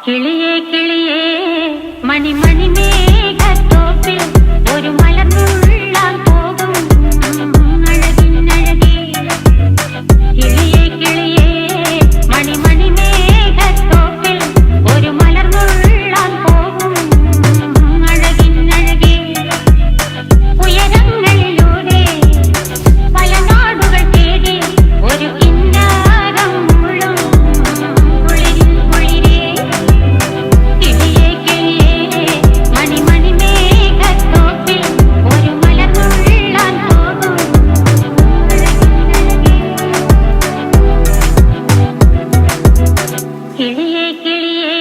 കിളിയേ കിളിയേ മണിമണി മേഘത്തോപ്പിൽ ഒരു മലർന്നുള്ളാൻ പോകും അഴകിനഴകേ. കിളിയേ കിളിയേ മണിമണി മേഘത്തോപ്പിൽ ഒരു മലർന്നുള്ളാൻ പോകും അഴകിനഴകേ. ഉയരങ്ങളിലൂടെ പല നാടുകൾ തേടി ഒരു കിന്നാരം മുഴും കുളിരിൽ കുളിരേ. കിളിയേ കിളിയേ മണിമണി മേഘത്തോപ്പിൽ ഒരു മലർന്നുള്ളാൻ പോകും അഴകിനഴകേ. കിളിയേ കിളിയേ